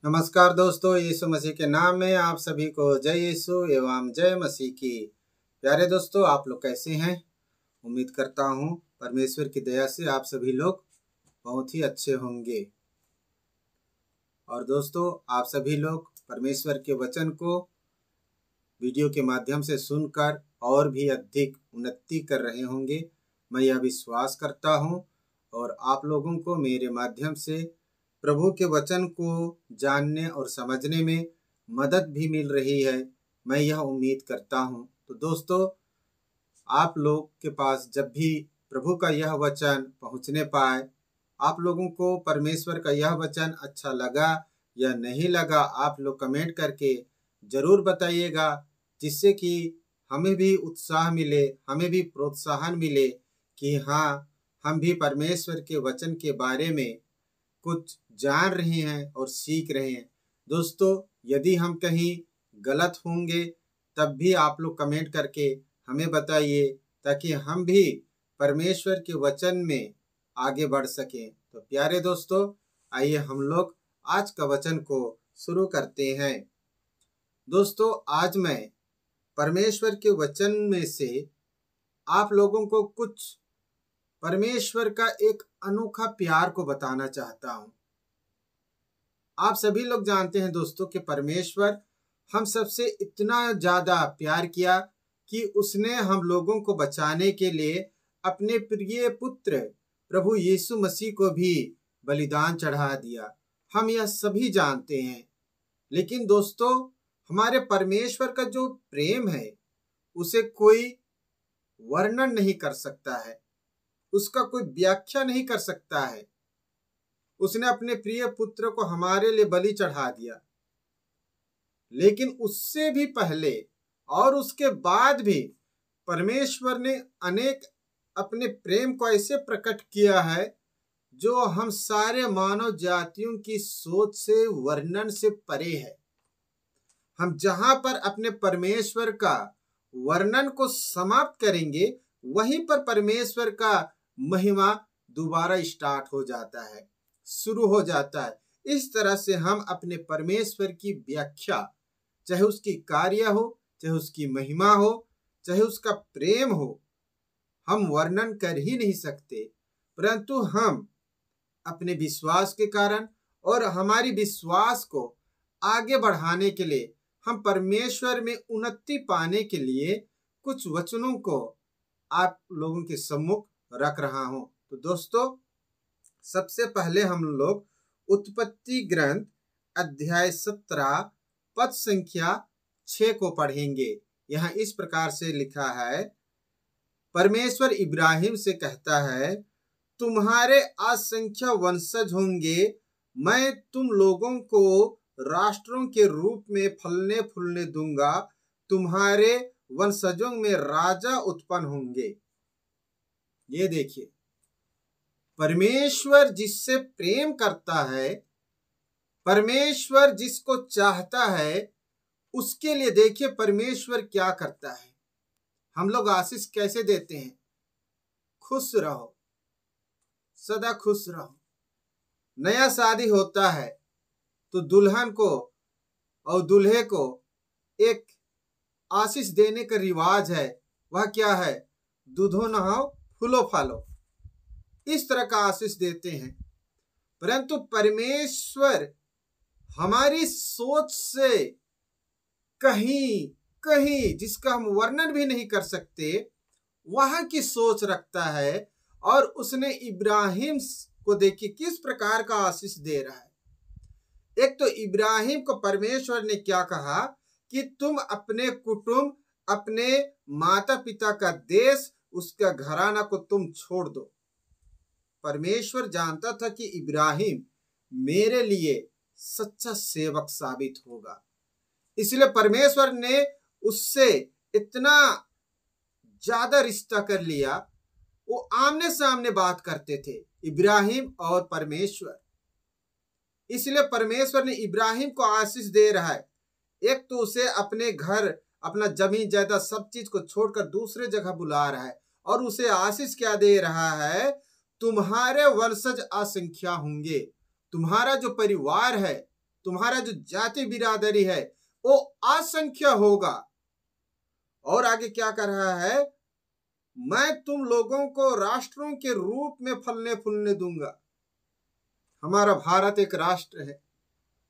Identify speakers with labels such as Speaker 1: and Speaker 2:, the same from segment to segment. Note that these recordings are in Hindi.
Speaker 1: नमस्कार दोस्तों, यीशु मसीह के नाम में आप सभी को जय यीशु एवं जय मसीह की। प्यारे दोस्तों, आप लोग कैसे हैं? उम्मीद करता हूँ परमेश्वर की दया से आप सभी लोग बहुत ही अच्छे होंगे। और दोस्तों, आप सभी लोग परमेश्वर के वचन को वीडियो के माध्यम से सुनकर और भी अधिक उन्नति कर रहे होंगे, मैं यह विश्वास करता हूँ। और आप लोगों को मेरे माध्यम से प्रभु के वचन को जानने और समझने में मदद भी मिल रही है, मैं यह उम्मीद करता हूँ। तो दोस्तों, आप लोग के पास जब भी प्रभु का यह वचन पहुँचने पाए, आप लोगों को परमेश्वर का यह वचन अच्छा लगा या नहीं लगा, आप लोग कमेंट करके ज़रूर बताइएगा, जिससे कि हमें भी उत्साह मिले, हमें भी प्रोत्साहन मिले कि हाँ, हम भी परमेश्वर के वचन के बारे में कुछ जान रहे हैं और सीख रहे हैं। दोस्तों, यदि हम कहीं गलत होंगे तब भी आप लोग कमेंट करके हमें बताइए, ताकि हम भी परमेश्वर के वचन में आगे बढ़ सकें। तो प्यारे दोस्तों, आइए हम लोग आज का वचन को शुरू करते हैं। दोस्तों, आज मैं परमेश्वर के वचन में से आप लोगों को कुछ परमेश्वर का एक अनोखा प्यार को बताना चाहता हूं। आप सभी लोग जानते हैं दोस्तों कि परमेश्वर हम सबसे इतना ज्यादा प्यार किया कि उसने हम लोगों को बचाने के लिए अपने प्रिय पुत्र प्रभु यीशु मसीह को भी बलिदान चढ़ा दिया। हम यह सभी जानते हैं, लेकिन दोस्तों, हमारे परमेश्वर का जो प्रेम है उसे कोई वर्णन नहीं कर सकता है, उसका कोई व्याख्या नहीं कर सकता है। उसने अपने प्रिय पुत्र को हमारे लिए बलि चढ़ा दिया, लेकिन उससे भी पहले और उसके बाद भी परमेश्वर ने अनेक अपने प्रेम को ऐसे प्रकट किया है जो हम सारे मानव जातियों की सोच से, वर्णन से परे है। हम जहां पर अपने परमेश्वर का वर्णन को समाप्त करेंगे, वहीं पर परमेश्वर का महिमा दोबारा स्टार्ट हो जाता है, शुरू हो जाता है। इस तरह से हम अपने परमेश्वर की व्याख्या, चाहे उसकी कार्य हो, चाहे उसकी महिमा हो, चाहे उसका प्रेम हो, हम वर्णन कर ही नहीं सकते। परंतु हम अपने विश्वास के कारण और हमारी विश्वास को आगे बढ़ाने के लिए, हम परमेश्वर में उन्नति पाने के लिए कुछ वचनों को आप लोगों के सम्मुख रख रहा हूं। तो दोस्तों, सबसे पहले हम लोग उत्पत्ति ग्रंथ अध्याय 17 पद संख्या 6 को पढ़ेंगे। यहाँ इस प्रकार से लिखा है, परमेश्वर इब्राहिम से कहता है, तुम्हारे असंख्य वंशज होंगे, मैं तुम लोगों को राष्ट्रों के रूप में फलने फूलने दूंगा, तुम्हारे वंशजों में राजा उत्पन्न होंगे। ये देखिए, परमेश्वर जिससे प्रेम करता है, परमेश्वर जिसको चाहता है, उसके लिए देखिए परमेश्वर क्या करता है। हम लोग आशीष कैसे देते हैं? खुश रहो, सदा खुश रहो। नया शादी होता है तो दुल्हन को और दूल्हे को एक आशीष देने का रिवाज है। वह क्या है? दूधो नहाओ, फूलो फालो, इस तरह का आशीष देते हैं। परंतु परमेश्वर हमारी सोच से कहीं कहीं, जिसका हम वर्णन भी नहीं कर सकते, वहां की सोच रखता है। और उसने इब्राहिम को देखिए किस प्रकार का आशीष दे रहा है। एक तो इब्राहिम को परमेश्वर ने क्या कहा कि तुम अपने कुटुंब, अपने माता पिता का देश, उसका घराना को तुम छोड़ दो। परमेश्वर जानता था कि इब्राहिम मेरे लिए सच्चा सेवक साबित होगा, इसलिए परमेश्वर ने उससे इतना ज्यादा रिश्ता कर लिया। वो आमने सामने बात करते थे, इब्राहिम और परमेश्वर। इसलिए परमेश्वर ने इब्राहिम को आशीष दे रहा है। एक तो उसे अपने घर, अपना जमीन जायदाद सब चीज को छोड़कर दूसरे जगह बुला रहा है, और उसे आशीष क्या दे रहा है? तुम्हारे वंशज असंख्या होंगे। तुम्हारा जो परिवार है, तुम्हारा जो जाति बिरादरी है वो असंख्य होगा। और आगे क्या कर रहा है, मैं तुम लोगों को राष्ट्रों के रूप में फलने फूलने दूंगा। हमारा भारत एक राष्ट्र है,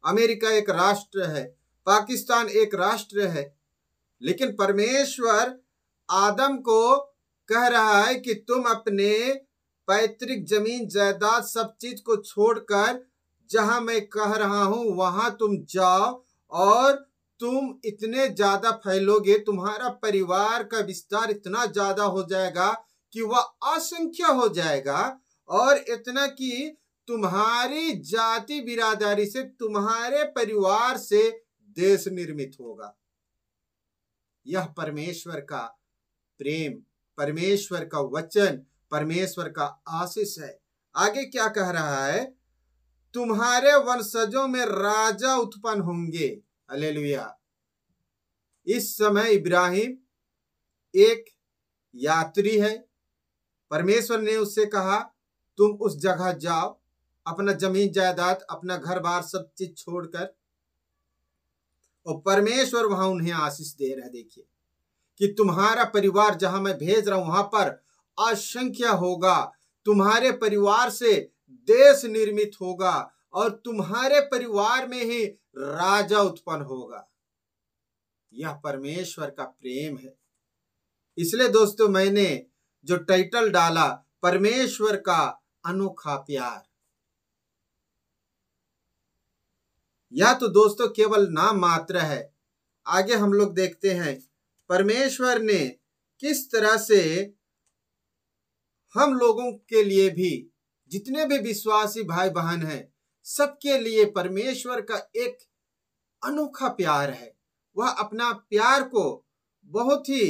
Speaker 1: अमेरिका एक राष्ट्र है, पाकिस्तान एक राष्ट्र है, लेकिन परमेश्वर आदम को कह रहा है कि तुम अपने पैतृक जमीन जायदाद सब चीज को छोड़कर जहां मैं कह रहा हूं वहां तुम जाओ, और तुम इतने ज्यादा फैलोगे, तुम्हारा परिवार का विस्तार इतना ज्यादा हो जाएगा कि वह असंख्य हो जाएगा, और इतना कि तुम्हारी जाति बिरादरी से, तुम्हारे परिवार से देश निर्मित होगा। यह परमेश्वर का प्रेम, परमेश्वर का वचन, परमेश्वर का आशीष है। आगे क्या कह रहा है, तुम्हारे वंशजों में राजा उत्पन्न होंगे। हालेलुया। इस समय इब्राहिम एक यात्री है। परमेश्वर ने उससे कहा तुम उस जगह जाओ, अपना जमीन जायदाद, अपना घर बार सब चीज छोड़कर, और परमेश्वर वहां उन्हें आशीष दे रहा है। देखिए कि तुम्हारा परिवार जहां मैं भेज रहा हूं वहां पर असंख्य होगा, तुम्हारे परिवार से देश निर्मित होगा, और तुम्हारे परिवार में ही राजा उत्पन्न होगा। यह परमेश्वर का प्रेम है। इसलिए दोस्तों मैंने जो टाइटल डाला, परमेश्वर का अनोखा प्यार, यह तो दोस्तों केवल नाम मात्र है। आगे हम लोग देखते हैं परमेश्वर ने किस तरह से हम लोगों के लिए भी, जितने भी विश्वासी भाई बहन हैं, सबके लिए परमेश्वर का एक अनोखा प्यार है। वह अपना प्यार को बहुत ही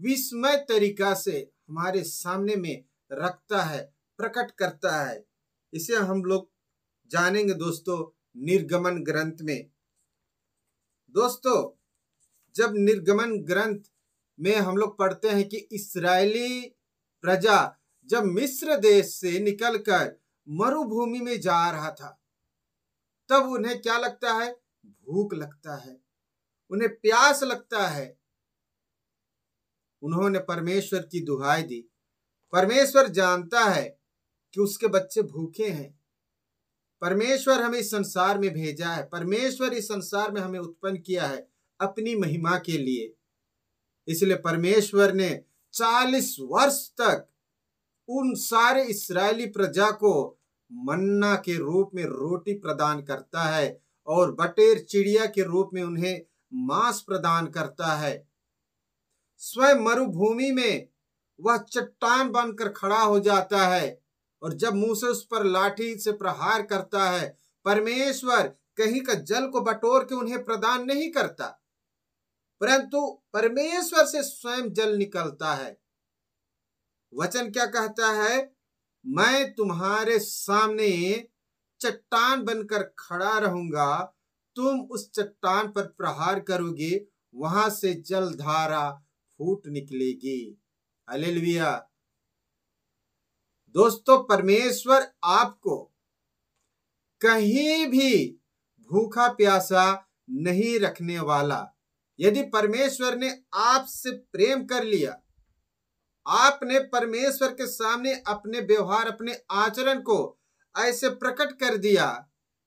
Speaker 1: विस्मय तरीका से हमारे सामने में रखता है, प्रकट करता है। इसे हम लोग जानेंगे दोस्तों निर्गमन ग्रंथ में। दोस्तों जब निर्गमन ग्रंथ में हम लोग पढ़ते हैं कि इस्राएली प्रजा जब मिस्र देश से निकलकर मरुभूमि में जा रहा था, तब उन्हें क्या लगता है, भूख लगता है, उन्हें प्यास लगता है। उन्होंने परमेश्वर की दुहाई दी। परमेश्वर जानता है कि उसके बच्चे भूखे हैं। परमेश्वर हमें इस संसार में भेजा है, परमेश्वर इस संसार में हमें उत्पन्न किया है अपनी महिमा के लिए। इसलिए परमेश्वर ने 40 वर्ष तक उन सारे इस्राएली प्रजा को मन्ना के रूप में रोटी प्रदान करता है, और बटेर चिड़िया के रूप में उन्हें मांस प्रदान करता है। स्वयं मरुभूमि में वह चट्टान बनकर खड़ा हो जाता है, और जब मूसा उस पर लाठी से प्रहार करता है, परमेश्वर कहीं का जल को बटोर के उन्हें प्रदान नहीं करता, परंतु परमेश्वर से स्वयं जल निकलता है। वचन क्या कहता है, मैं तुम्हारे सामने चट्टान बनकर खड़ा रहूंगा, तुम उस चट्टान पर प्रहार करोगे, वहां से जल धारा फूट निकलेगी। हालेलुया। दोस्तों परमेश्वर आपको कहीं भी भूखा प्यासा नहीं रखने वाला। यदि परमेश्वर ने आपसे प्रेम कर लिया, आपने परमेश्वर के सामने अपने व्यवहार, अपने आचरण को ऐसे प्रकट कर दिया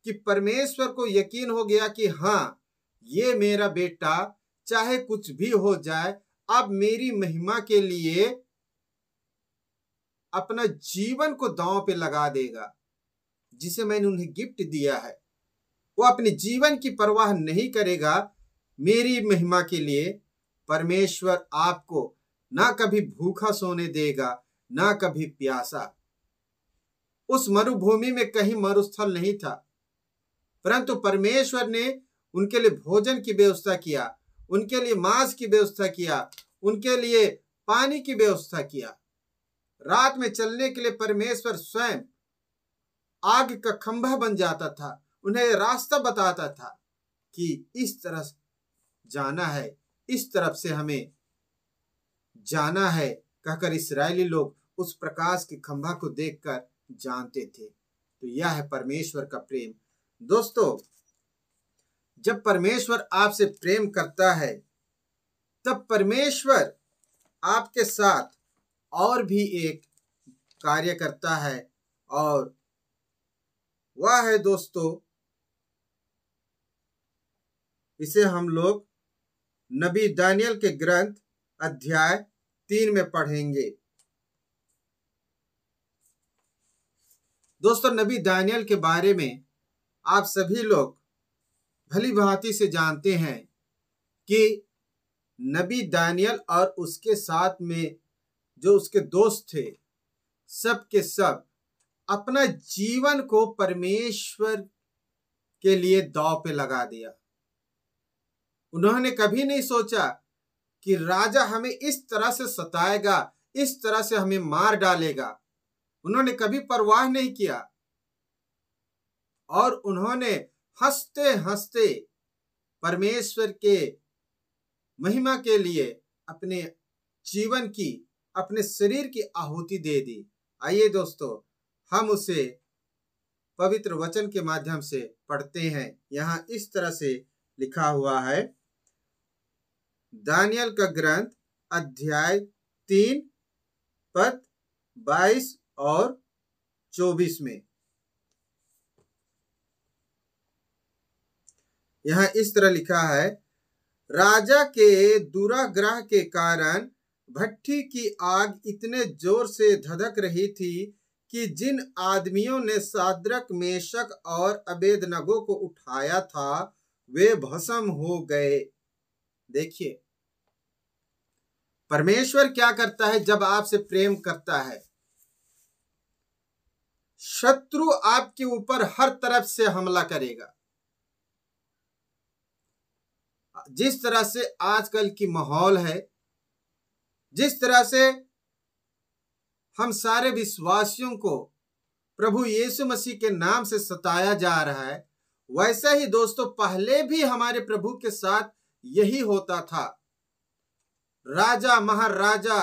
Speaker 1: कि परमेश्वर को यकीन हो गया कि हाँ, ये मेरा बेटा चाहे कुछ भी हो जाए, अब मेरी महिमा के लिए अपना जीवन को दांव पे लगा देगा। जिसे मैंने उन्हें गिफ्ट दिया है, वो अपने जीवन की परवाह नहीं करेगा मेरी महिमा के लिए। परमेश्वर आपको ना कभी भूखा सोने देगा, ना कभी प्यासा। उस मरुभूमि में कहीं मरुस्थल नहीं था, परंतु परमेश्वर ने उनके लिए भोजन की व्यवस्था किया, उनके लिए मांस की व्यवस्था किया, उनके लिए पानी की व्यवस्था किया। रात में चलने के लिए परमेश्वर स्वयं आग का खंभा बन जाता था, उन्हें रास्ता बताता था कि इस तरफ जाना है, इस तरफ से हमें जाना है, कहकर इस्राएली लोग उस प्रकाश के खंभा को देखकर जानते थे। तो यह है परमेश्वर का प्रेम। दोस्तों जब परमेश्वर आपसे प्रेम करता है तब परमेश्वर आपके साथ और भी एक कार्य करता है, और वह है दोस्तों, इसे हम लोग नबी दानियल के ग्रंथ अध्याय 3 में पढ़ेंगे। दोस्तों, नबी दानियल के बारे में आप सभी लोग भली भांति से जानते हैं कि नबी दानियल और उसके साथ में जो उसके दोस्त थे, सब के सब अपना जीवन को परमेश्वर के लिए दांव पे लगा दिया। उन्होंने कभी नहीं सोचा कि राजा हमें इस तरह से सताएगा, इस तरह से हमें मार डालेगा। उन्होंने कभी परवाह नहीं किया, और उन्होंने हंसते हंसते परमेश्वर के महिमा के लिए अपने जीवन की, अपने शरीर की आहुति दे दी। आइए दोस्तों, हम उसे पवित्र वचन के माध्यम से पढ़ते हैं। यहाँ इस तरह से लिखा हुआ है, दानियल का ग्रंथ अध्याय 3 पद 22 और 24 में। यहाँ इस तरह लिखा है, राजा के दुराग्रह के कारण भट्ठी की आग इतने जोर से धधक रही थी कि जिन आदमियों ने शाद्रक, मेशक और अबेदनगो को उठाया था वे भस्म हो गए। देखिए, परमेश्वर क्या करता है जब आपसे प्रेम करता है। शत्रु आपके ऊपर हर तरफ से हमला करेगा। जिस तरह से आजकल की माहौल है, जिस तरह से हम सारे विश्वासियों को प्रभु यीशु मसीह के नाम से सताया जा रहा है, वैसा ही दोस्तों पहले भी हमारे प्रभु के साथ यही होता था। राजा, महाराजा,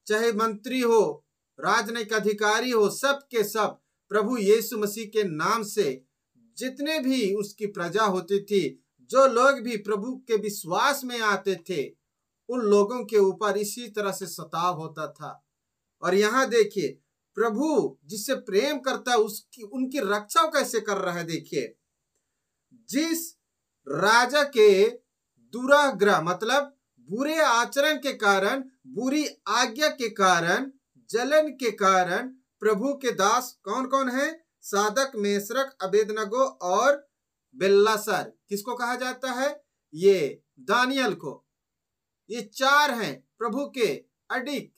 Speaker 1: चाहे मंत्री हो, राजनयिक अधिकारी हो, सब के सब प्रभु यीशु मसीह के नाम से जितने भी उसकी प्रजा होती थी, जो लोग भी प्रभु के विश्वास में आते थे, उन लोगों के ऊपर इसी तरह से सताव होता था। और यहाँ देखिए, प्रभु जिससे प्रेम करता है उनकी रक्षा कैसे कर रहा है। देखिए, जिस राजा के दुराग्रह मतलब बुरे आचरण के कारण, बुरी आज्ञा के कारण, जलन के कारण प्रभु के दास कौन कौन है? शाद्रक, मेशक, अबेदनगो और बेलशास्सर। किसको कहा जाता है? ये दानियल को। ये 4 हैं प्रभु के अडिग,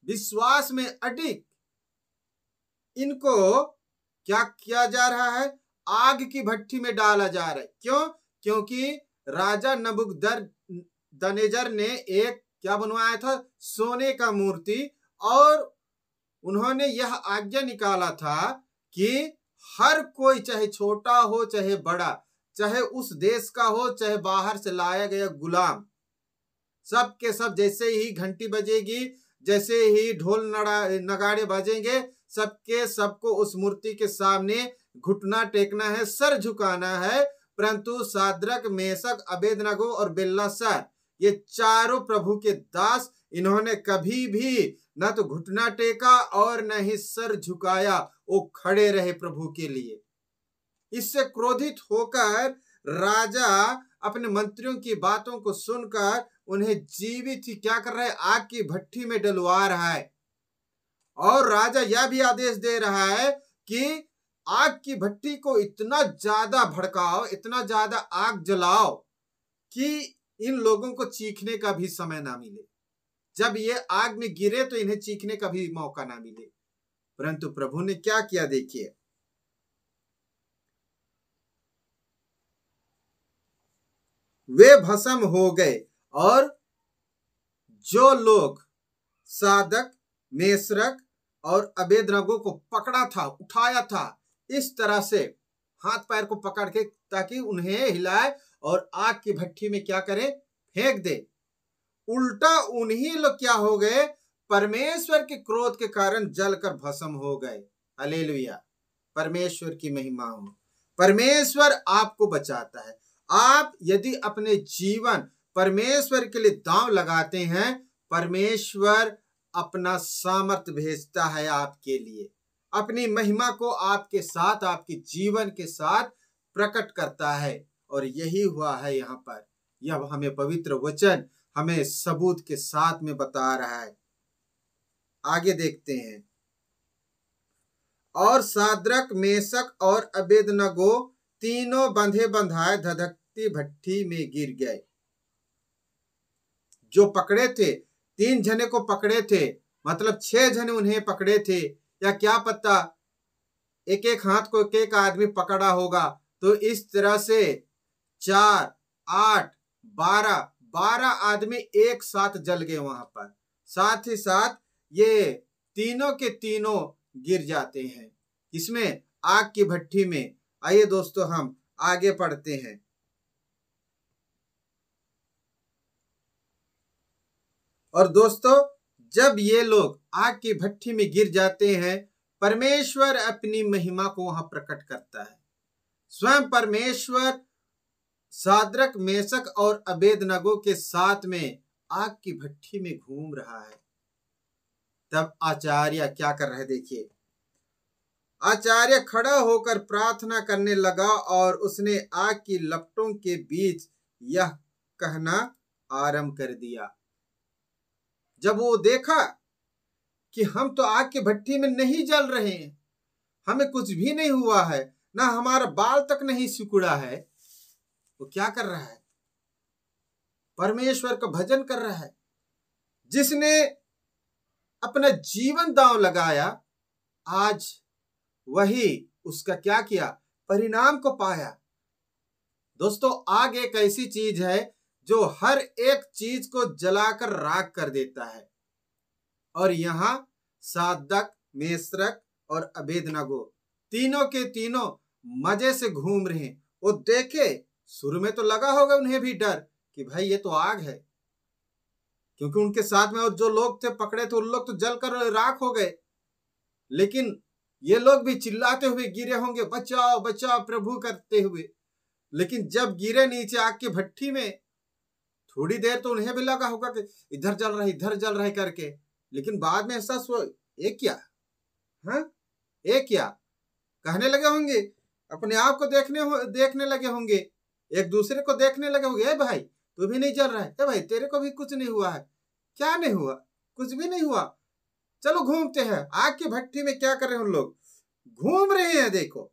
Speaker 1: विश्वास में अडिग। इनको क्या किया जा रहा है? आग की भट्टी में डाला जा रहा है। क्यों? क्योंकि राजा नबूकदनेस्सर ने एक क्या बनवाया था? सोने का मूर्ति। और उन्होंने यह आज्ञा निकाला था कि हर कोई, चाहे छोटा हो चाहे बड़ा, चाहे उस देश का हो चाहे बाहर से लाया गया गुलाम, सब के सब जैसे ही घंटी बजेगी, जैसे ही ढोल नगाड़े बजेंगे, सबके सबको उस मूर्ति के सामने घुटना टेकना है, सर झुकाना है। परंतु शाद्रक, मेशक, अबेदनगो और बेलशास्सर, ये चारों प्रभु के दास, इन्होंने कभी भी न तो घुटना टेका और न ही सर झुकाया। वो खड़े रहे प्रभु के लिए। इससे क्रोधित होकर राजा अपने मंत्रियों की बातों को सुनकर उन्हें जीवित ही क्या कर रहा है? आग की भट्टी में डलवा रहा है। और राजा यह भी आदेश दे रहा है कि आग की भट्टी को इतना ज्यादा भड़काओ, इतना ज्यादा आग जलाओ कि इन लोगों को चीखने का भी समय ना मिले। जब ये आग में गिरे तो इन्हें चीखने का भी मौका ना मिले। परंतु प्रभु ने क्या किया? देखिए, वे भस्म हो गए। और जो लोग शाद्रक, मेशक और अबेदनगो को पकड़ा था, उठाया था, इस तरह से हाथ पैर को पकड़ के, ताकि उन्हें हिलाए और आग की भट्टी में क्या करे? फेंक दे। उल्टा उन्हीं लोग क्या हो गए? परमेश्वर के क्रोध के कारण जलकर भस्म हो गए। हालेलुया, परमेश्वर की महिमा हो। परमेश्वर आपको बचाता है, आप यदि अपने जीवन परमेश्वर के लिए दांव लगाते हैं, परमेश्वर अपना सामर्थ्य भेजता है आपके लिए, अपनी महिमा को आपके साथ, आपके जीवन के साथ प्रकट करता है। और यही हुआ है यहाँ पर। यह हमें पवित्र वचन हमें सबूत के साथ में बता रहा है। आगे देखते हैं। और साद्रक, मेशक और अबेदनगो तीनों बंधे बंधाए धधकती भट्ठी में गिर गए। जो पकड़े थे, 3 जने को पकड़े थे, मतलब 6 जने उन्हें पकड़े थे, या क्या पता एक एक हाथ को एक एक आदमी पकड़ा होगा। तो इस तरह से 4, 8, 12 आदमी एक साथ जल गए वहां पर। साथ ही साथ ये तीनों के तीनों गिर जाते हैं, इसमें आग की भट्ठी में। आइए दोस्तों हम आगे पढ़ते हैं। और दोस्तों, जब ये लोग आग की भट्ठी में गिर जाते हैं, परमेश्वर अपनी महिमा को वहां प्रकट करता है। स्वयं परमेश्वर साद्रक, मेशक और अबेदनगो के साथ में आग की भट्ठी में घूम रहा है। तब आचार्य क्या कर रहे, देखिए। आचार्य खड़ा होकर प्रार्थना करने लगा और उसने आग की लपटों के बीच यह कहना आरंभ कर दिया। जब वो देखा कि हम तो आग की भट्ठी में नहीं जल रहे हैं, हमें कुछ भी नहीं हुआ है, ना हमारा बाल तक नहीं सिकुड़ा है, वो क्या कर रहा है? परमेश्वर का भजन कर रहा है। जिसने अपना जीवन दांव लगाया, आज वही उसका क्या किया, परिणाम को पाया। दोस्तों, आग एक ऐसी चीज है जो हर एक चीज को जलाकर राख कर देता है। और यहां साद्रक, मेशक और अबेदनगो तीनों के तीनों मजे से घूम रहे हैं। वो देखे, शुरू में तो लगा होगा उन्हें भी डर कि भाई ये तो आग है, क्योंकि उनके साथ में और जो लोग थे पकड़े थे, उन लोग तो जलकर राख हो गए। लेकिन ये लोग भी चिल्लाते हुए गिरे होंगे, बचाओ बचाओ प्रभु करते हुए। लेकिन जब गिरे नीचे आग की भट्ठी में, थोड़ी देर तो उन्हें भी लगा होगा कि इधर जल रहा है, इधर जल रहा है करके। लेकिन बाद में एहसास हुआ, ये क्या, हाँ ये क्या, कहने लगे होंगे, अपने आप को देखने लगे होंगे, एक दूसरे को देखने लगे होंगे, ए भाई तू भी नहीं जल रहा है, ए भाई तेरे को भी कुछ नहीं हुआ है। क्या नहीं हुआ? कुछ भी नहीं हुआ। चलो घूमते हैं। आग की भट्ठी में क्या कर रहे हैं उन लोग? घूम रहे हैं। देखो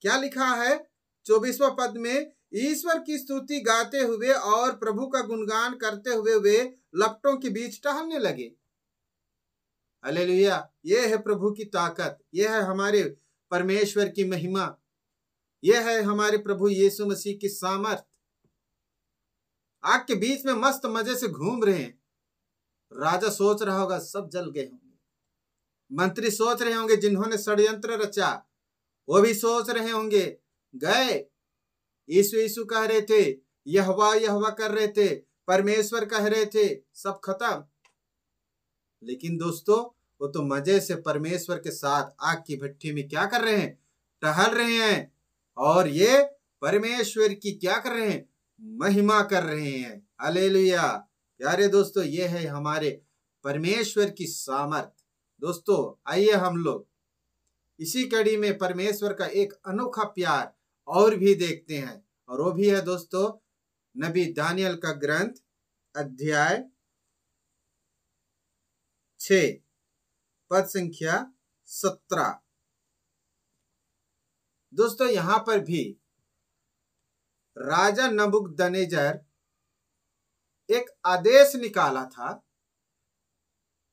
Speaker 1: क्या लिखा है 24वां पद में, ईश्वर की स्तुति गाते हुए और प्रभु का गुणगान करते हुए वे लपटों के बीच टहलने लगे। हालेलुया! ये है प्रभु की ताकत, ये है हमारे परमेश्वर की महिमा, यह है हमारे प्रभु यीशु मसीह की सामर्थ। आग के बीच में मस्त मजे से घूम रहे हैं। राजा सोच रहा होगा सब जल गए होंगे, मंत्री सोच रहे होंगे जिन्होंने षड्यंत्र रचा, वो भी सोच रहे होंगे, गए यीशु यीशु कह रहे थे, यहोवा यहोवा कर रहे थे, परमेश्वर कह रहे थे, सब खत्म। लेकिन दोस्तों, वो तो मजे से परमेश्वर के साथ आग की भट्ठी में क्या कर रहे हैं? टहल रहे हैं। और ये परमेश्वर की क्या कर रहे हैं? महिमा कर रहे हैं। हालेलुया! प्यारे दोस्तों, ये है हमारे परमेश्वर की सामर्थ। दोस्तों, आइए हम लोग इसी कड़ी में परमेश्वर का एक अनोखा प्यार और भी देखते हैं, और वो भी है दोस्तों नबी दानियल का ग्रंथ अध्याय 6 पद संख्या 17। दोस्तों, यहां पर भी राजा नबूकदनेस्सर एक आदेश निकाला था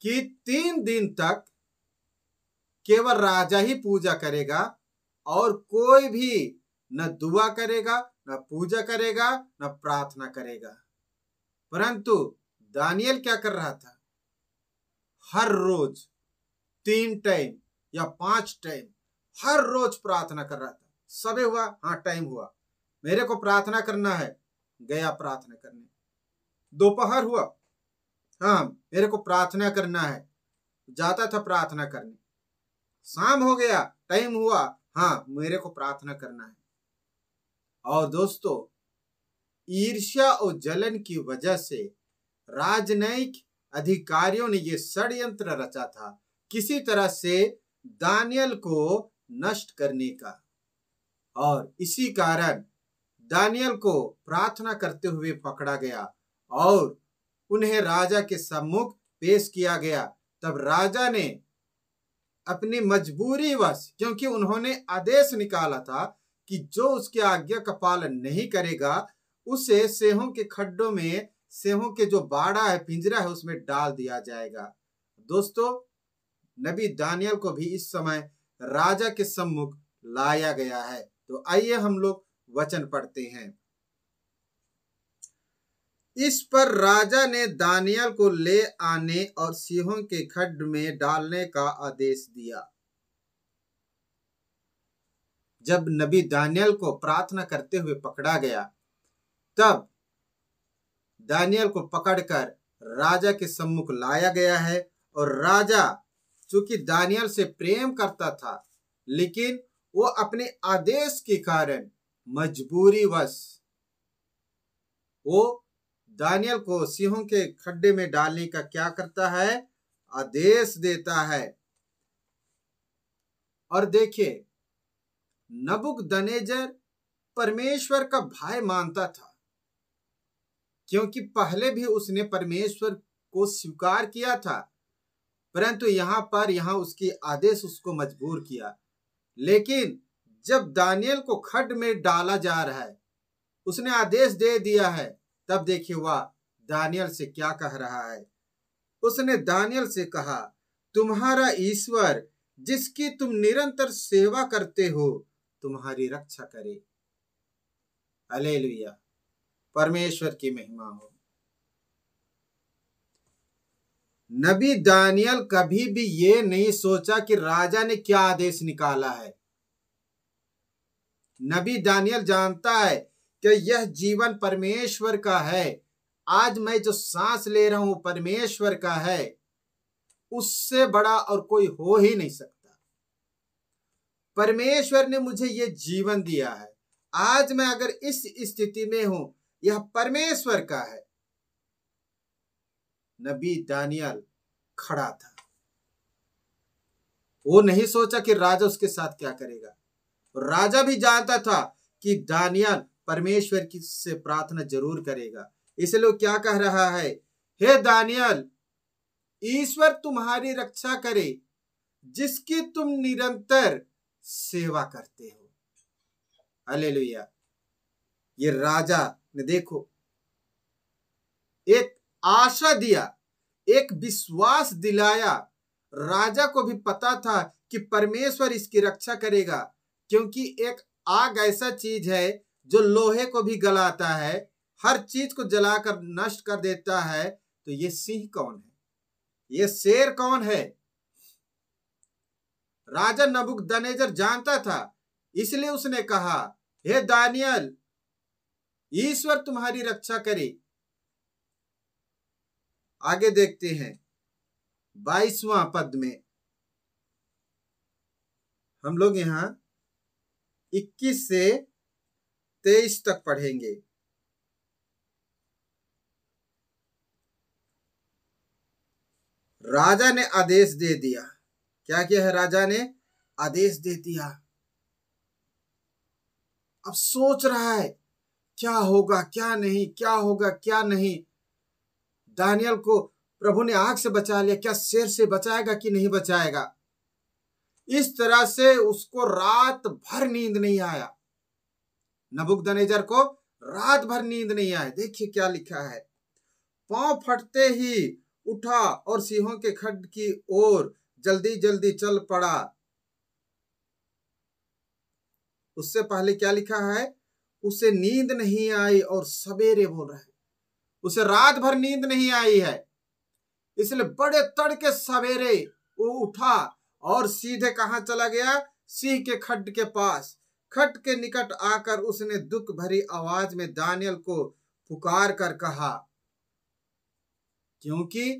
Speaker 1: कि 3 दिन तक केवल राजा ही पूजा करेगा और कोई भी न दुआ करेगा, न पूजा करेगा, न प्रार्थना करेगा। परंतु दानियल क्या कर रहा था? हर रोज 3 टाइम या 5 टाइम हर रोज प्रार्थना कर रहा था। सुबह हुआ, हाँ टाइम हुआ, मेरे को प्रार्थना करना है, गया प्रार्थना करने। दोपहर हुआ, हाँ मेरे को प्रार्थना करना है, जाता था प्रार्थना करने। शाम हो गया, टाइम हुआ, हाँ मेरे को प्रार्थना करना है। और दोस्तों, ईर्ष्या और जलन की वजह से राजनयिक अधिकारियों ने यह षड्यंत्र रचा था किसी तरह से दानियल को नष्ट करने का। और इसी कारण दानियल को प्रार्थना करते हुए पकड़ा गया और उन्हें राजा के सम्मुख पेश किया गया। तब राजा ने अपनी मजबूरीवश, क्योंकि उन्होंने आदेश निकाला था कि जो उसकी आज्ञा का पालन नहीं करेगा उसे सिंहों के खड्डों में, सिंहों के जो बाड़ा है, पिंजरा है, उसमें डाल दिया जाएगा। दोस्तों, नबी दानियल को भी इस समय राजा के सम्मुख लाया गया है। तो आइए हम लोग वचन पढ़ते हैं। इस पर राजा ने दानियल को ले आने और सिंहों के खड्ड में डालने का आदेश दिया। जब नबी दानियल को प्रार्थना करते हुए पकड़ा गया, तब दानियल को पकड़कर राजा के सम्मुख लाया गया है। और राजा चूंकि दानियल से प्रेम करता था, लेकिन वो अपने आदेश के कारण मजबूरीवश वो दानियल को सिंहों के खड्डे में डालने का क्या करता है, आदेश देता है। और देखिए, नबूकदनेस्सर परमेश्वर का भाई मानता था, क्योंकि पहले भी उसने परमेश्वर को स्वीकार किया था, परंतु यहाँ उसकी आदेश उसको मजबूर किया। लेकिन जब दानियल को खड्ड में डाला जा रहा है, उसने आदेश दे दिया है, तब देखिए वह दानियल से क्या कह रहा है। उसने दानियल से कहा, तुम्हारा ईश्वर जिसकी तुम निरंतर सेवा करते हो तुम्हारी रक्षा करे। हालेलुया, परमेश्वर की महिमा हो। नबी दानियल कभी भी ये नहीं सोचा कि राजा ने क्या आदेश निकाला है। नबी दानियल जानता है कि यह जीवन परमेश्वर का है। आज मैं जो सांस ले रहा हूं परमेश्वर का है, उससे बड़ा और कोई हो ही नहीं सकता। परमेश्वर ने मुझे ये जीवन दिया है। आज मैं अगर इस स्थिति में हूं, यह परमेश्वर का है। नबी दानियल खड़ा था। वो नहीं सोचा कि राजा उसके साथ क्या करेगा। राजा भी जानता था कि दानियल परमेश्वर की से प्रार्थना जरूर करेगा। इसलिए वो क्या कह रहा है, हे दानियल, ईश्वर तुम्हारी रक्षा करे जिसकी तुम निरंतर सेवा करते हो। हालेलुया। ये राजा ने देखो एक आशा दिया, एक विश्वास दिलाया। राजा को भी पता था कि परमेश्वर इसकी रक्षा करेगा, क्योंकि एक आग ऐसा चीज है जो लोहे को भी गलाता है, हर चीज को जलाकर नष्ट कर देता है। तो ये सिंह कौन है, ये शेर कौन है? राजा नबूकदनेस्सर जानता था, इसलिए उसने कहा, हे दानियल, ईश्वर तुम्हारी रक्षा करे। आगे देखते हैं 22वां पद में हम लोग यहां 21 से 23 तक पढ़ेंगे। राजा ने आदेश दे दिया। क्या किया है राजा ने? आदेश दे दिया। अब सोच रहा है क्या होगा क्या नहीं, क्या होगा क्या नहीं। दानियल को प्रभु ने आग से बचा लिया, क्या शेर से बचाएगा कि नहीं बचाएगा? इस तरह से उसको रात भर नींद नहीं आया। नबूकदनेस्सर को रात भर नींद नहीं आया। देखिए क्या लिखा है, पांव फटते ही उठा और सिंहों के खड्ड की ओर जल्दी जल्दी चल पड़ा। उससे पहले क्या लिखा है, उसे नींद नहीं आई और सवेरे बोल रहा है, उसे रात भर नींद नहीं आई है, इसलिए बड़े तड़के सवेरे वो उठा और सीधे कहां चला गया? सिंह के खड्ड के पास। खड्ड के निकट आकर उसने दुख भरी आवाज में दानियल को पुकार कर कहा, क्योंकि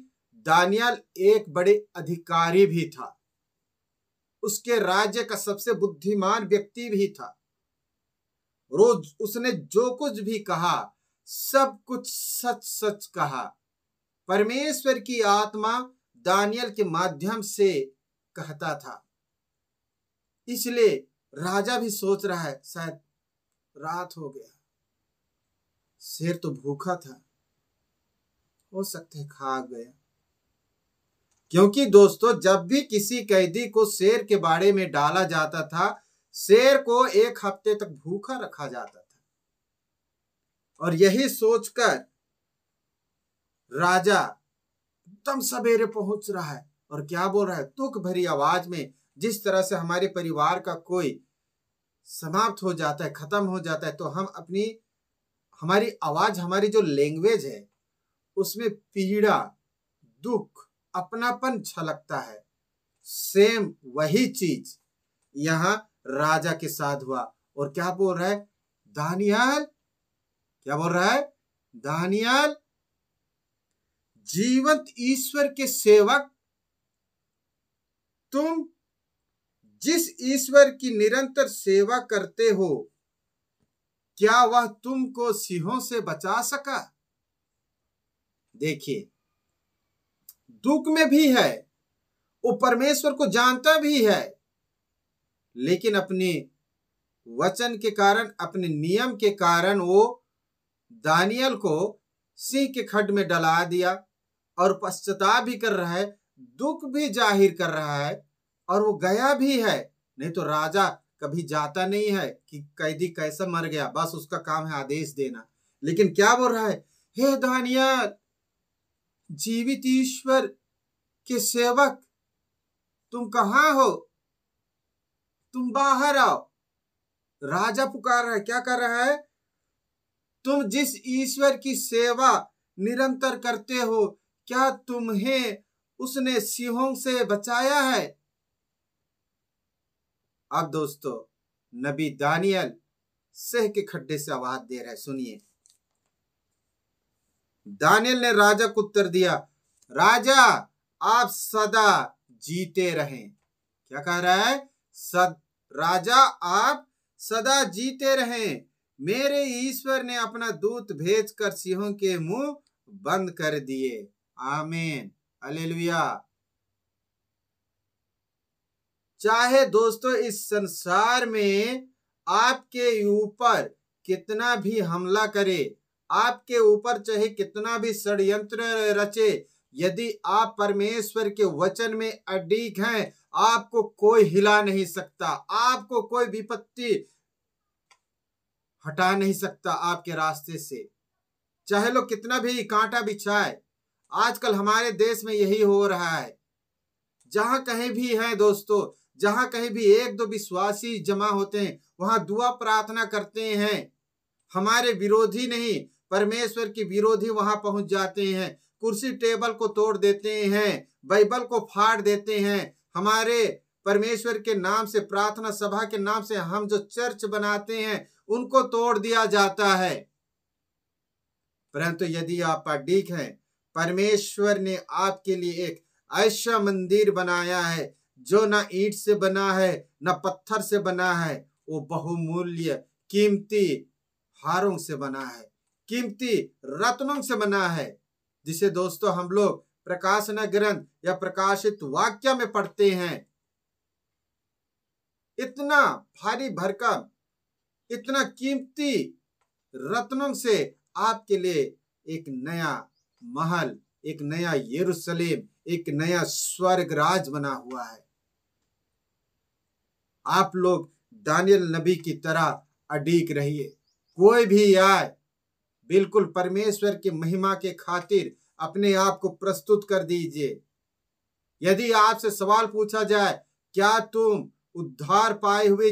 Speaker 1: दानियल एक बड़े अधिकारी भी था, उसके राज्य का सबसे बुद्धिमान व्यक्ति भी था। रोज उसने जो कुछ भी कहा सब कुछ सच सच कहा। परमेश्वर की आत्मा दानियल के माध्यम से कहता था। इसलिए राजा भी सोच रहा है शायद रात हो गया, शेर तो भूखा था, हो सकता है खा गया। क्योंकि दोस्तों जब भी किसी कैदी को शेर के बाड़े में डाला जाता था, शेर को 1 हफ्ते तक भूखा रखा जाता था। और यही सोचकर राजा एकदम सवेरे पहुंच रहा है और क्या बोल रहा है, दुख भरी आवाज में, जिस तरह से हमारे परिवार का कोई समाप्त हो जाता है, खत्म हो जाता है, तो हम हमारी आवाज, हमारी जो लैंग्वेज है उसमें पीड़ा, दुख, अपनापन छलकता है। सेम वही चीज यहां राजा के साथ हुआ। और क्या बोल रहा है दानियल, क्या बोल रहा है दानियल, जीवंत ईश्वर के सेवक, तुम जिस ईश्वर की निरंतर सेवा करते हो, क्या वह तुमको सिंहों से बचा सका? देखिए, दुख में भी है, वो परमेश्वर को जानता भी है, लेकिन अपने वचन के कारण, अपने नियम के कारण वो दानियल को सिंह के खड्ड में डला दिया और पश्चाताप भी कर रहा है, दुख भी जाहिर कर रहा है, और वो गया भी है। नहीं तो राजा कभी जाता नहीं है कि कैदी कैसा मर गया, बस उसका काम है आदेश देना। लेकिन क्या बोल रहा है, हे दानियल, जीवित ईश्वर के सेवक, तुम कहां हो? तुम बाहर आओ। राजा पुकार रहा है, क्या कर रहा है, तुम जिस ईश्वर की सेवा निरंतर करते हो, क्या तुम्हें उसने सिंहों से बचाया है? अब दोस्तों नबी दानियल सिंह के खड्डे से आवाज दे रहा है, सुनिए। दानियल ने राजा को उत्तर दिया, राजा आप सदा जीते रहें। क्या कह रहा है, राजा आप सदा जीते रहें, मेरे ईश्वर ने अपना दूत भेजकर सिंहों के मुंह बंद कर दिए। आमीन, हालेलुया। चाहे दोस्तों इस संसार में आपके ऊपर कितना भी हमला करे, आपके ऊपर चाहे कितना भी षड्यंत्र रचे, यदि आप परमेश्वर के वचन में अडिग हैं, आपको कोई हिला नहीं सकता, आपको कोई विपत्ति हटा नहीं सकता आपके रास्ते से, चाहे लोग कितना भी कांटा बिछाए। आजकल हमारे देश में यही हो रहा है। जहां कहीं भी है दोस्तों, जहां कहीं भी 1-2 विश्वासी जमा होते हैं, वहां दुआ प्रार्थना करते हैं। हमारे विरोधी नहीं, परमेश्वर के विरोधी वहां पहुंच जाते हैं, कुर्सी टेबल को तोड़ देते हैं, बाइबल को फाड़ देते हैं। हमारे परमेश्वर के नाम से, प्रार्थना सभा के नाम से हम जो चर्च बनाते हैं, उनको तोड़ दिया जाता है। परंतु यदि आप अडिग हैं, परमेश्वर ने आपके लिए एक ऐसा मंदिर बनाया है जो ना ईंट से बना है, ना पत्थर से बना है, वो बहुमूल्य कीमती हारों से बना है, कीमती रत्नों से बना है, जिसे दोस्तों हम लोग प्रकाशन ग्रंथ या प्रकाशित वाक्य में पढ़ते हैं। इतना भारी भरकम, इतना कीमती रत्नों से आपके लिए एक नया महल, एक नया यरूशलेम, एक नया स्वर्ग राज बना हुआ है। आप लोग दानियल नबी की तरह अडिग रहिए। कोई भी आए, बिल्कुल परमेश्वर की महिमा के खातिर अपने आप को प्रस्तुत कर दीजिए। यदि आपसे सवाल पूछा जाए, क्या तुम उद्धार पाए हुए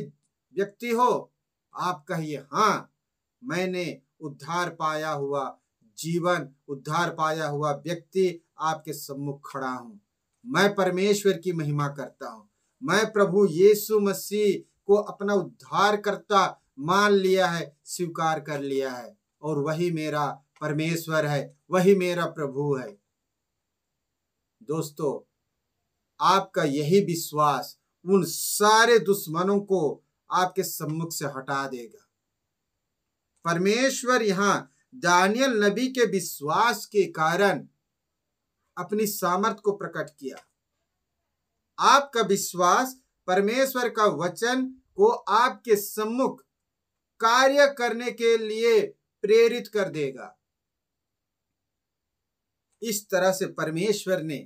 Speaker 1: व्यक्ति हो, आप कहिए, हाँ, मैंने उद्धार पाया हुआ जीवन, उद्धार पाया हुआ व्यक्ति आपके सम्मुख खड़ा हूं। मैं परमेश्वर की महिमा करता हूं। मैं प्रभु यीशु मसीह को अपना उद्धारकर्ता मान लिया है, स्वीकार कर लिया है, और वही मेरा परमेश्वर है, वही मेरा प्रभु है। दोस्तों, आपका यही विश्वास उन सारे दुश्मनों को आपके सम्मुख से हटा देगा। परमेश्वर यहाँ दानियल नबी के विश्वास के कारण अपनी सामर्थ को प्रकट किया। आपका विश्वास परमेश्वर का वचन को आपके सम्मुख कार्य करने के लिए प्रेरित कर देगा। इस तरह से परमेश्वर ने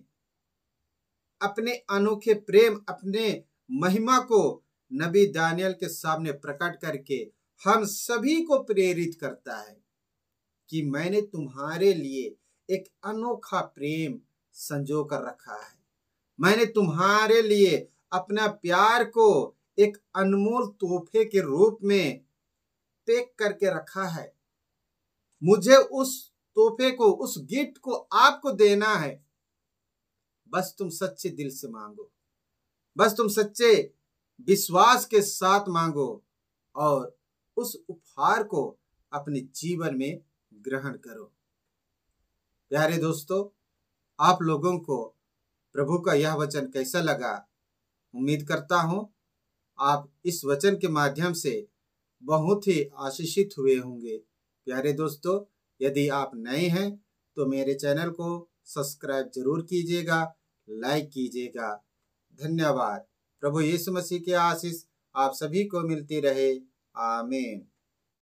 Speaker 1: अपने अनोखे प्रेम, अपने महिमा को नबी दानियल के सामने प्रकट करके हम सभी को प्रेरित करता है कि मैंने तुम्हारे लिए एक अनोखा प्रेम संजो कर रखा है। मैंने तुम्हारे लिए अपना प्यार को एक अनमोल तोहफे के रूप में पैक करके रखा है। मुझे उस तोहफे को, उस गिफ्ट को आपको देना है। बस तुम सच्चे दिल से मांगो, बस तुम सच्चे विश्वास के साथ मांगो और उस उपहार को अपने जीवन में ग्रहण करो। प्यारे दोस्तों, आप लोगों को प्रभु का यह वचन कैसा लगा? उम्मीद करता हूं आप इस वचन के माध्यम से बहुत ही आशीषित हुए होंगे। प्यारे दोस्तों, यदि आप नए हैं तो मेरे चैनल को सब्सक्राइब जरूर कीजिएगा, लाइक कीजिएगा। धन्यवाद। प्रभु यीशु मसीह की आशीष आप सभी को मिलती रहे। आमीन।